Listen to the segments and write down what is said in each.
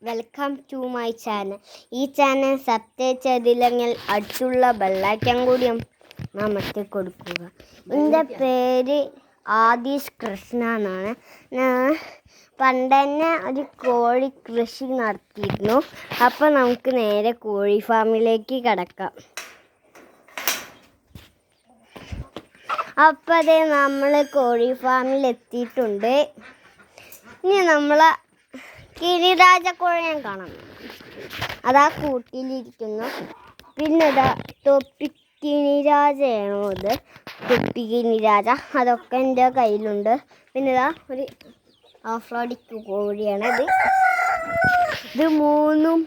Welcome to my channel. ഈ channel subscribe ചെയ്തില്ലെങ്കിൽ അടുത്തുള്ള ബെല്ലൈക്കൺ കൂടി നമുക്ക് കൊടുക്കുക. എൻ്റെ പേര് ആദീഷ് കൃഷ്ണ എന്നാണ്. ഞാൻ പണ്ട് തന്നെ ഒരു കോഴി കൃഷി നടത്തിയിരുന്നു. അപ്പോൾ നമുക്ക് നേരെ കോഴി ഫാമിലേക്ക് കിടക്കാം. അപ്പോൾ അതേ നമ്മൾ കോഴി ഫാമിൽ എത്തിയിട്ടുണ്ട്. ഇനി നമ്മളെ ഗിരിരാജ കോഴിയെ കാണാം. അതാ കൂട്ടിലിരിക്കുന്നു. പിന്നെ ഇതാ തൊപ്പി ഗിരിരാജയാണോ ഇത്? തൊപ്പി ഗിരിരാജ അതൊക്കെ എൻ്റെ കയ്യിലുണ്ട്. പിന്നെ ഇതാ ഒരു ആഫ്രോഡിക് കോഴിയാണ് ഇത് മൂന്നും.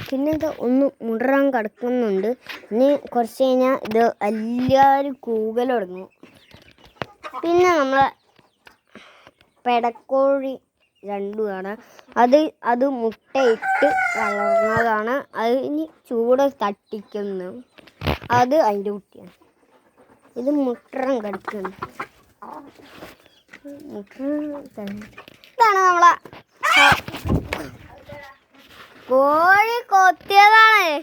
പിന്നെ ഇത് ഒന്ന് മുടറാൻ കിടക്കുന്നുണ്ട്. ഇനി കുറച്ച് കഴിഞ്ഞാൽ ഇത് എല്ലാവരും കൂകൽ തുടങ്ങും. പിന്നെ നമ്മളെ പെടക്കോഴി രണ്ടുമാണ്. അത് മുട്ടയിട്ട് വളർന്നതാണ്. അതിന് ചൂട് തട്ടിക്കുന്നു. അത് അതിൻ്റെ കുട്ടിയാണ്. ഇത് മുട്ടറം കിടക്കുന്നു. ഇതാണ് നമ്മളെ കോഴി കൊത്തിയതാണ്.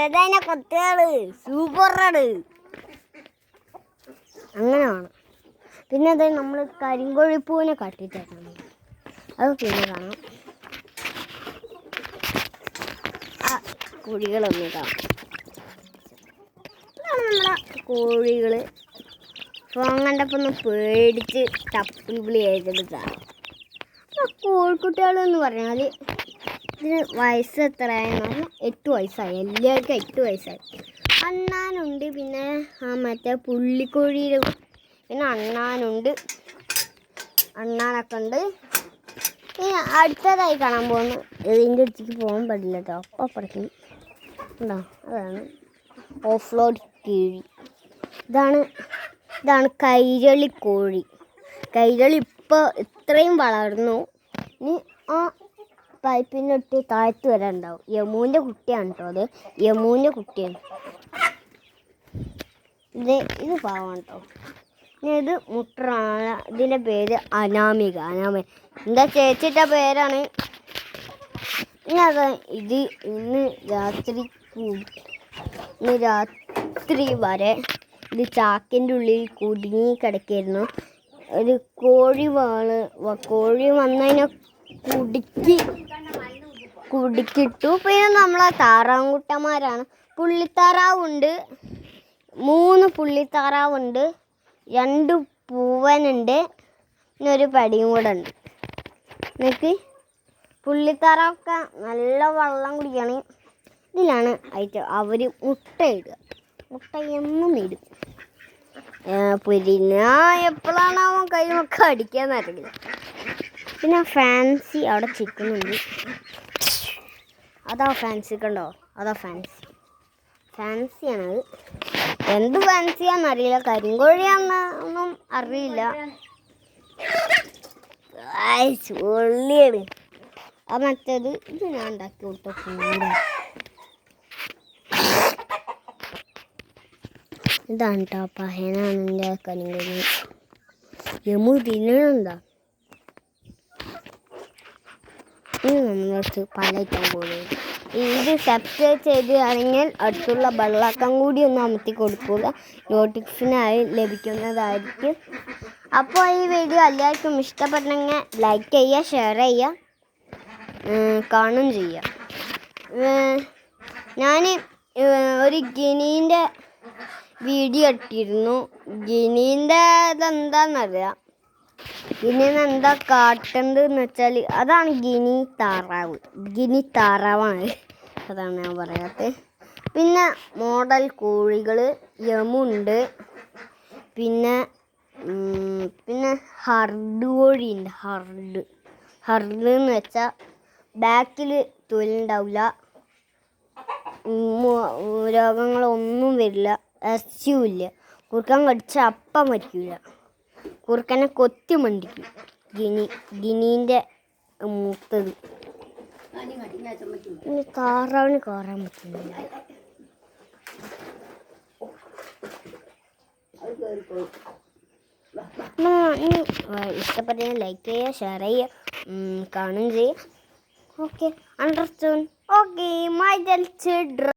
ഏതാ കൊത്തിയത്? സൂപ്പറാണ്. അങ്ങനെയാണ്. പിന്നെ അത് നമ്മൾ കരിങ്കോഴിപ്പൂവിനെ കാട്ടിയിട്ടാണ്. അത് പിന്നെ കാണാം. ആ കോഴികളൊന്നും കാണാം. ഇതാണ് നമ്മളെ കോഴികൾ. ഫോൺ കണ്ടപ്പോൾ ഒന്ന് പേടിച്ച് തപ്പിളി ആയിട്ടെടുത്താണ്. കോഴിക്കുട്ടികളെന്ന് പറഞ്ഞാൽ ഇതിന് വയസ്സ് എത്രയായെന്ന് പറഞ്ഞാൽ 8 വയസ്സായി. എല്ലാവർക്കും 8 വയസ്സായി. അണ്ണാനുണ്ട്. പിന്നെ മറ്റേ പുള്ളിക്കോഴിയുടെ പിന്നെ അണ്ണാനുണ്ട്. അണ്ണാനൊക്കെ ഉണ്ട്. ഇനി അടുത്തതായി കാണാൻ പോകുന്നു. ഇതിൻ്റെ അടുത്തേക്ക് പോകാൻ പാടില്ല കേട്ടോ. അപ്പോൾ പഠിക്കും ഉണ്ടോ? അതാണ് ഓഫ്-റോഡ് കിഴി. ഇതാണ് കൈരളി കോഴി. കൈരളി ഇപ്പോൾ ഇത്രയും വളർന്നു. ഇനി ആ പൈപ്പിൻ്റെ ഇട്ട് താഴ്ത്ത് വരെ ഉണ്ടാവും. യമൂൻ്റെ കുട്ടിയാണ് കേട്ടോ. അത് യമൂൻ്റെ കുട്ടിയാണ്. ഇത് പാവം കേട്ടോ. ഇത് മുട്ടറാണ്. ഇതിൻ്റെ പേര് അനാമിക. എന്താ ചേച്ചിട്ട പേരാണ്. ഇനി അത് ഇന്ന് രാത്രി വരെ ഇത് ചാക്കിൻ്റെ ഉള്ളിൽ കുടുങ്ങി കിടക്കായിരുന്നു. ഒരു കോഴി വന്നതിനെ കുടുക്കിട്ടു. പിന്നെ നമ്മളെ താറാവുകുട്ടന്മാരാണ്. പുള്ളിത്താറാവുണ്ട്. 3 പുള്ളിത്താറാവുണ്ട്. 2 പൂവനുണ്ട്. പിന്നെ ഒരു പടിയും കൂടെ ഉണ്ട്. എനിക്ക് പുള്ളിത്താറൊക്കെ നല്ല വെള്ളം കുടിക്കുകയാണ്. ഇതിലാണ് അവർ മുട്ടയിടുക. മുട്ട എന്നും ഇടും. പിന്നെ എപ്പോഴാണ് അവൻ കൈമൊക്കെ അടിക്കാന്ന് അറിയില്ല. പിന്നെ ഫാൻസി അവിടെ ചിക്കുന്നുണ്ട്. അതാ ഫാൻസി കണ്ടോ? അതാ ഫാൻസിയാണത്. എന്ത് ഫാൻസിയാന്നറിയില്ല. കരിങ്കോഴിയാണെന്നൊന്നും അറിയില്ല. ചൊള്ളിയാണ്. മറ്റേത് ഇത് ഞാൻ ഉണ്ടാക്കി കൊടുത്ത കൂടെ. ഇതാണ് കേട്ടോ പഹനാണ് എൻ്റെ കരിങ്കോഴി. യമു തിന്നണെന്താ? ഇനി നമ്മളടുത്ത് പലയിട്ടം കോഴി. ഇത് സബ്സ്ക്രൈബ് ചെയ്തിയാണെങ്കിൽ അടുത്തുള്ള ബെല്ലൈക്കൺ കൂടി ഒന്ന് അമർത്തി കൊടുക്കുക. നോട്ടിഫിക്കേഷനായി ലഭിക്കുന്നതായിരിക്കും. അപ്പോൾ ഈ വീഡിയോ എല്ലാവർക്കും ഇഷ്ടപ്പെട്ടെങ്കിൽ ലൈക്ക് ചെയ്യുക, ഷെയർ ചെയ്യുക, കാണും ചെയ്യുക. ഞാൻ ഒരു ഗിനീൻ്റെ വീഡിയോ ഇട്ടിരുന്നു. ഗിനീൻ്റെ ഇതെന്താണെന്നറിയാം. ഗിനിന്ന് എന്താ കാട്ടേണ്ടതെന്ന് വെച്ചാൽ അതാണ് ഗിനി താറാവാണ്. അതാണ് ഞാൻ പറയാത്തത്. പിന്നെ മോഡൽ കോഴികൾ യമുണ്ട്. പിന്നെ ഹർഡ് കോഴിയുണ്ട്. ഹർഡ് എന്ന് വെച്ചാൽ ബാക്കിൽ തൊലിണ്ടാവില്ല. രോഗങ്ങളൊന്നും വരില്ല. ഇല്ല. കുറുക്കൻ കടിച്ചാൽ അപ്പം മരിക്കില്ല. കുറുക്കനെ കൊത്തി മണ്ടിക്കും. ഗിനീൻ്റെ മൂത്തത്. പിന്നെ താറാവിന് കയറാൻ പറ്റുന്നില്ല. ഇഷ്ടപ്പെട്ട ലൈക്ക് ചെയ്യുക, ഷെയർ ചെയ്യുക, കാണുകയും ചെയ്യുക. Okay, understood. Okay, my dear children.